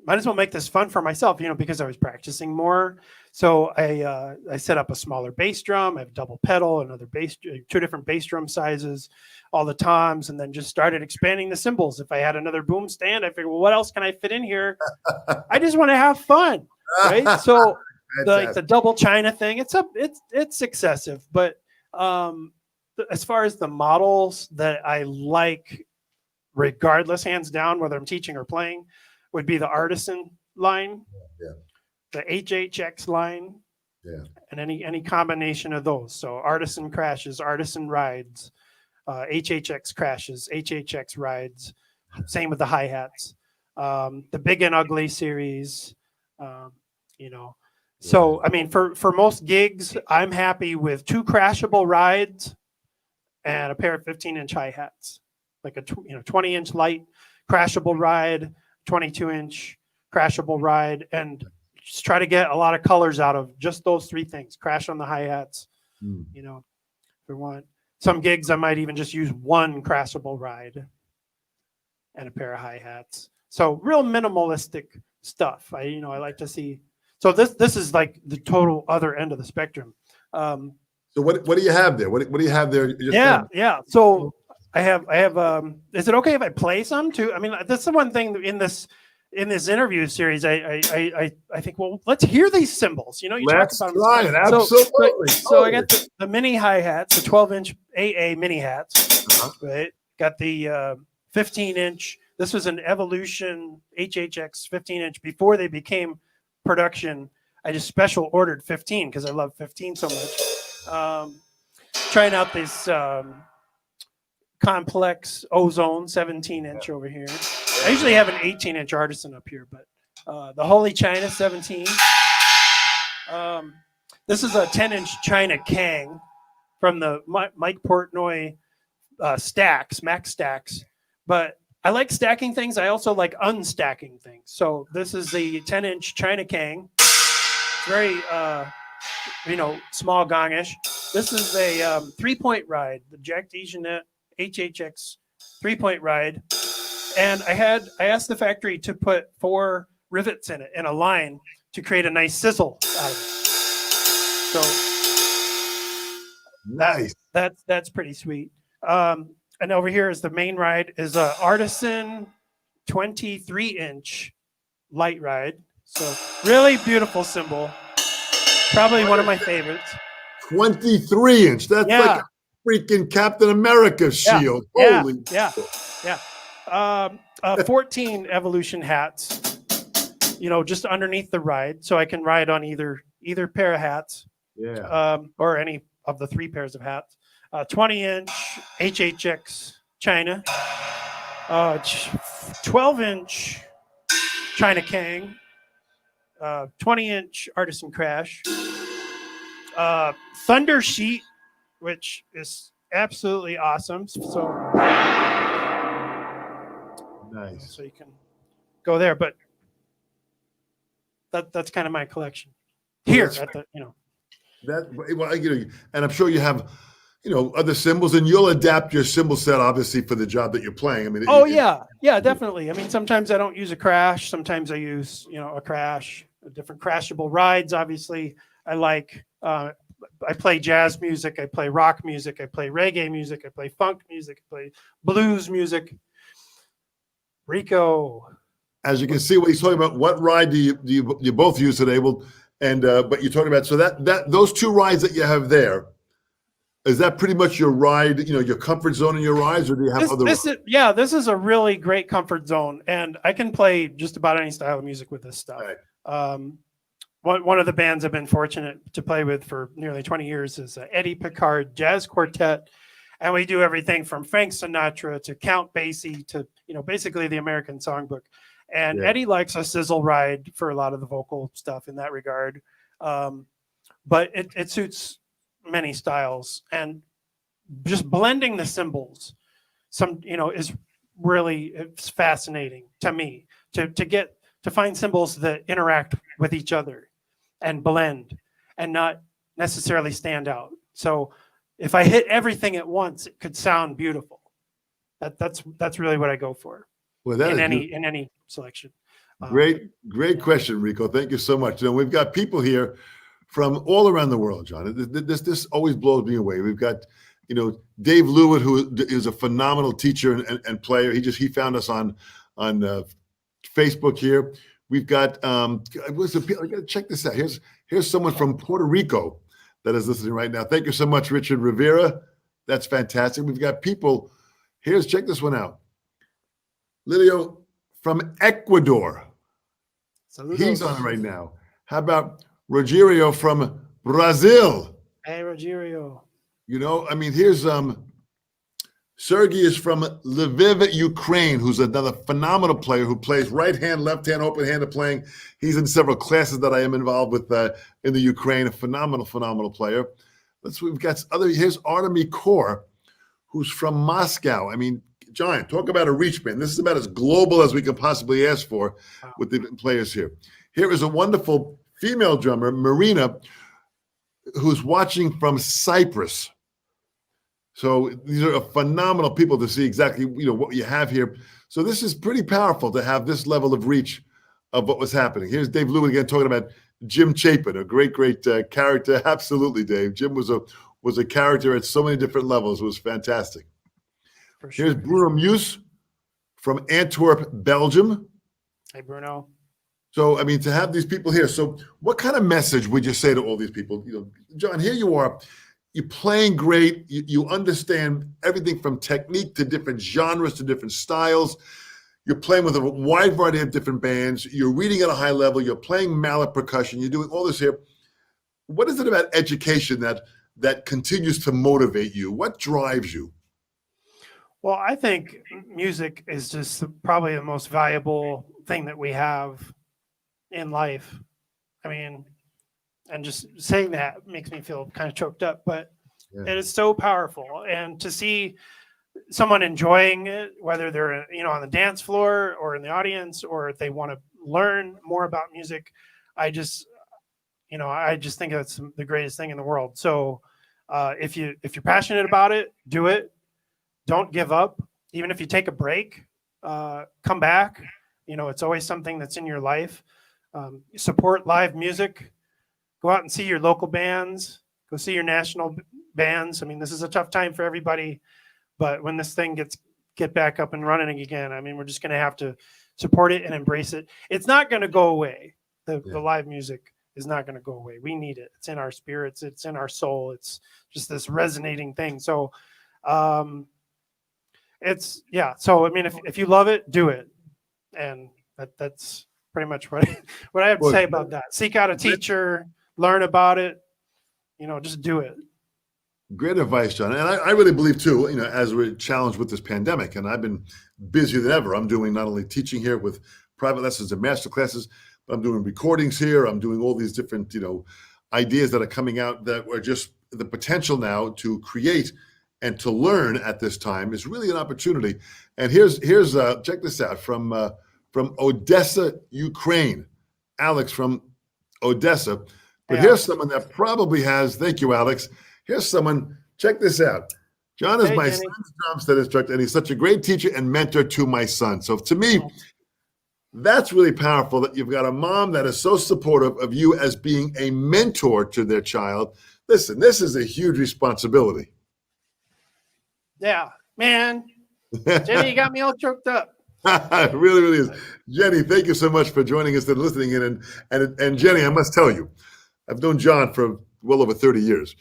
as well make this fun for myself, because I was practicing more. So I set up a smaller bass drum. I have double pedal, another bass, 2 different bass drum sizes, all the toms, and then just started expanding the cymbals. If I had another boom stand, I figured, well, what else can I fit in here? I just want to have fun, right? So the double China thing, it's excessive, but as far as the models that I like, regardless, hands down, whether I'm teaching or playing, would be the Artisan line, the HHX line, and any combination of those. So Artisan crashes, Artisan rides, HHX crashes, HHX rides. Same with the hi-hats. The Big and Ugly series, So, I mean, for most gigs, I'm happy with 2 crashable rides and a pair of 15-inch hi-hats, like a 20-inch light crashable ride, 22-inch crashable ride, and just try to get a lot of colors out of just those 3 things. Crash on the hi-hats, if we want. Some gigs, I might even just use 1 crashable ride and a pair of hi-hats. So real minimalistic stuff. I like to see. So this is like the total other end of the spectrum. So what do you have there? What do you have there? Yeah. So I have. Is it okay if I play some too? I mean, that's the one thing in this interview series. I think, well, let's hear these cymbals. Let's talk about them. Absolutely. So I got the mini hi-hats, the 12-inch AA mini hats. Right. Got the 15-inch. This was an Evolution HHX 15-inch before they became production. I just special ordered 15 because I love 15 so much. Trying out this complex Ozone 17-inch over here. I usually have an 18-inch Artisan up here, but the Holy China 17. This is a 10-inch China Kang from the Mike Portnoy stacks, Max stacks. But I like stacking things. I also like unstacking things. So this is the 10-inch China Kang. Very, small gongish. This is a 3-point ride, the Jack DeJohnette HHX 3-point ride. And I asked the factory to put 4 rivets in it in a line to create a nice sizzle out of it. So nice. That's pretty sweet. And over here is the main ride, is a Artisan 23-inch light ride. So really beautiful cymbal. Probably one of my favorites. 23-inch. That's like a freaking Captain America shield. Holy. Yeah. 14 Evolution hats, just underneath the ride. So I can ride on either pair of hats. Yeah. Or any of the 3 pairs of hats. 20-inch HHX China, 12-inch China Kang, 20-inch Artisan Crash, Thunder Sheet, which is absolutely awesome. So nice. So you can go there, but that's kind of my collection here at the. And I'm sure you have. other cymbals, and you'll adapt your cymbal set obviously for the job that you're playing. I mean, yeah, definitely. I mean, sometimes I don't use a crash. Sometimes I use, a crash, different crashable rides. Obviously, I play jazz music. I play rock music. I play reggae music. I play funk music. I play blues music. Rico. As you can see, what he's talking about, what ride do you both use today? Well, and but you're talking about, so that those two rides that you have there, is that pretty much your ride, your comfort zone in your rides, or do you have other? This is a really great comfort zone, and I can play just about any style of music with this stuff. Right. One of the bands I've been fortunate to play with for nearly 20 years is Eddie Picard Jazz Quartet, and we do everything from Frank Sinatra to Count Basie to basically the American Songbook. And Eddie likes a sizzle ride for a lot of the vocal stuff in that regard, but it suits many styles, and just blending the cymbals is really, it's fascinating to me to find cymbals that interact with each other and blend and not necessarily stand out. So if I hit everything at once, it could sound beautiful. That's really what I go for. Well, in any selection. Great question, Rico. Thank you so much. We've got people here from all around the world, John. This always blows me away. We've got, Dave Lewitt, who is a phenomenal teacher and player. He found us on Facebook here. We've got I gotta check this out. Here's someone from Puerto Rico that is listening right now. Thank you so much, Richard Rivera. That's fantastic. We've got people. Check this one out. Lilio from Ecuador. Saludos. He's on right now. How about Rogerio from Brazil? Hey, Rogerio. Here's Sergey is from Lviv, Ukraine, who's another phenomenal player who plays right hand, left hand, open-handed playing. He's in several classes that I am involved with in the Ukraine. A phenomenal player. We've got here's Artemy Kor, who's from Moscow. John, talk about a reach band. This is about as global as we can possibly ask for with the players here. Here is a wonderful female drummer, Marina, who's watching from Cyprus. So these are phenomenal people to see exactly what you have here. So this is pretty powerful to have this level of reach of what was happening. Here's Dave Lewin again talking about Jim Chapin, a great character. Absolutely, Dave. Jim was a character at so many different levels. It was fantastic. For sure. Here's Bruno Muse from Antwerp, Belgium. Hey, Bruno. So, to have these people here. So what kind of message would you say to all these people? John, here you are. You're playing great. You understand everything from technique to different genres to different styles. You're playing with a wide variety of different bands. You're reading at a high level. You're playing mallet percussion. You're doing all this here. What is it about education that continues to motivate you? What drives you? Well, I think music is just probably the most valuable thing that we have in life. And just saying that makes me feel kind of choked up, but it is so powerful. And to see someone enjoying it, whether they're on the dance floor or in the audience, or if they want to learn more about music, I just think that's the greatest thing in the world. So if you're passionate about it, do it. Don't give up. Even if you take a break, come back. It's always something that's in your life. Support live music. Go out and see your local bands. Go see your national bands. This is a tough time for everybody, but when this thing get back up and running again, we're just going to have to support it and embrace it. It's not going to go away. The live music is not going to go away. We need it. It's in our spirits. It's in our soul. It's just this resonating thing. So, So if you love it, do it, and that's pretty much what I have to say about that. Seek out a teacher, learn about it, just do it. Great advice, John. And I really believe too, as we're challenged with this pandemic, and I've been busier than ever. I'm doing not only teaching here with private lessons and master classes, but I'm doing recordings here. I'm doing all these different, ideas that are coming out that are just the potential now to create and to learn at this time is really an opportunity. And here's check this out from Odessa, Ukraine. Alex from Odessa. But here's someone that probably has, thank you, Alex. Here's someone check this out. John is Hey, my Jenny. son's drum set instructor, and he's such a great teacher and mentor to my son. So to me, that's really powerful that you've got a mom that is so supportive of you as being a mentor to their child. Listen, this is a huge responsibility. Yeah, man. Jenny, you got me all choked up. It really, really is. Jenny, thank you so much for joining us and listening in. And Jenny, I must tell you, I've known John for well over 30 years.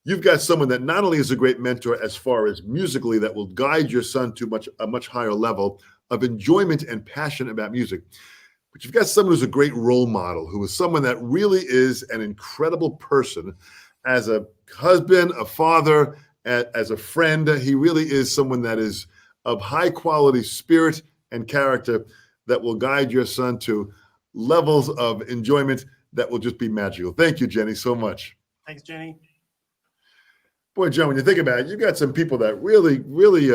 You've got someone that not only is a great mentor as far as musically that will guide your son to a much higher level of enjoyment and passion about music, but you've got someone who's a great role model, who is someone that really is an incredible person as a husband, a father, as a friend. He really is someone that is of high quality spirit and character that will guide your son to levels of enjoyment that will just be magical. Thank you, Jenny, so much. Thanks, Jenny. Boy, John, when you think about it, you've got some people that really, really,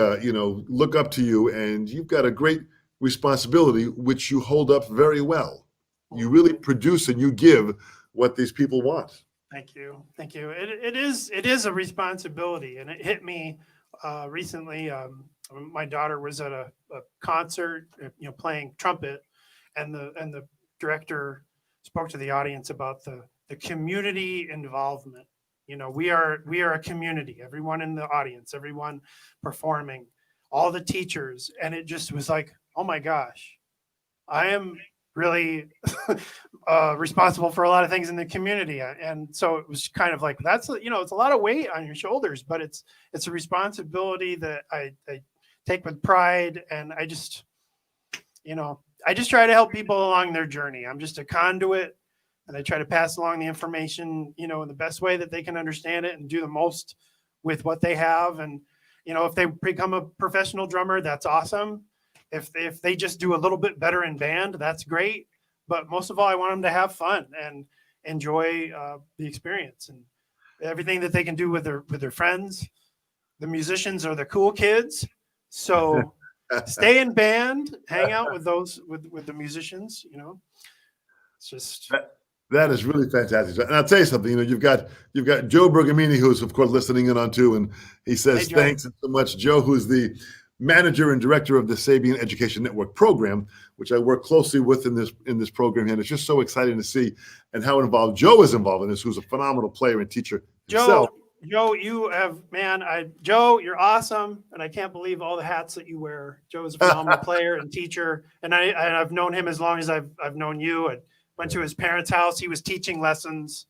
look up to you, and you've got a great responsibility, which you hold up very well. You really produce and you give what these people want. Thank you. Thank you. It is a responsibility, and it hit me recently. My daughter was at a concert, playing trumpet, and the director spoke to the audience about the community involvement. We are a community, everyone in the audience, everyone performing, all the teachers. And it just was like, oh my gosh, I am really responsible for a lot of things in the community. And so it was kind of like, it's a lot of weight on your shoulders, but it's a responsibility that I take with pride. And I just try to help people along their journey. I'm just a conduit. And I try to pass along the information, in the best way that they can understand it and do the most with what they have. And, if they become a professional drummer, that's awesome. If they just do a little bit better in band, that's great. But most of all, I want them to have fun and enjoy the experience and everything that they can do with their friends. The musicians are the cool kids. So stay in band, hang out with the musicians, It's just... That is really fantastic. And I'll tell you something, you've got Joe Bergamini, who's of course listening in on too. And he says, hey, thanks so much, Joe, who's the manager and director of the Sabian Education Network program, which I work closely with in this program. And it's just so exciting to see and how involved Joe is involved in this, who's a phenomenal player and teacher himself. Joe, you have, Joe, you're awesome. And I can't believe all the hats that you wear. Joe is a phenomenal player and teacher. And I've known him as long as I've known you. I went to his parents' house. He was teaching lessons,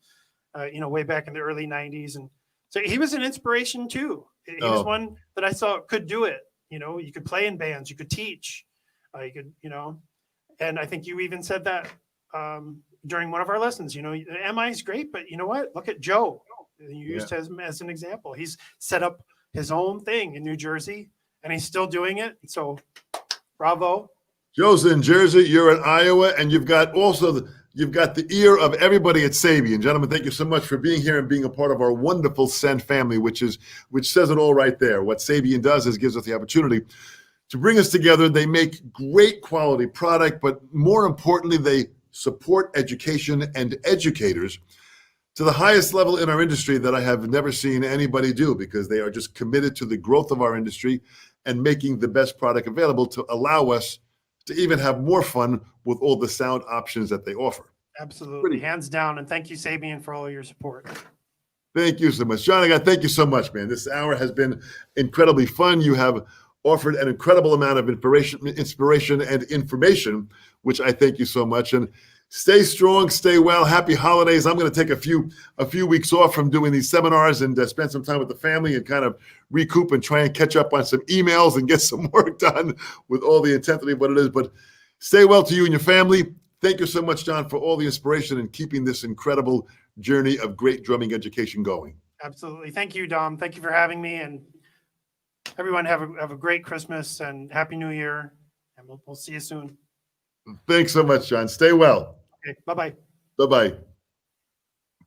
way back in the early 90s. And so he was an inspiration too. He was one that I saw could do it. You could play in bands, you could teach, you could, and I think you even said that during one of our lessons, MI is great, but you know what? Look at Joe. You used him as an example. He's set up his own thing in New Jersey and he's still doing it. So bravo. Joe's in Jersey, you're in Iowa, and you've got the ear of everybody at Sabian. Gentlemen, thank you so much for being here and being a part of our wonderful SEN family, which says it all right there. What Sabian does is gives us the opportunity to bring us together. They make great quality product, but more importantly, they support education and educators to the highest level in our industry that I have never seen anybody do, because they are just committed to the growth of our industry and making the best product available to allow us to even have more fun with all the sound options that they offer. Absolutely. Hands down. And thank you, Sabian, for all your support. Thank you so much. John, thank you so much, man. This hour has been incredibly fun. You have offered an incredible amount of inspiration and information, which I thank you so much. And stay strong, stay well. Happy holidays. I'm going to take a few weeks off from doing these seminars and spend some time with the family and kind of recoup and try and catch up on some emails and get some work done with all the intensity of what it is. But stay well to you and your family. Thank you so much, John, for all the inspiration and keeping this incredible journey of great drumming education going. Absolutely. Thank you, Dom. Thank you for having me. And everyone have a great Christmas and Happy New Year. And we'll see you soon. Thanks so much, John. Stay well. Okay. Bye-bye. Bye-bye.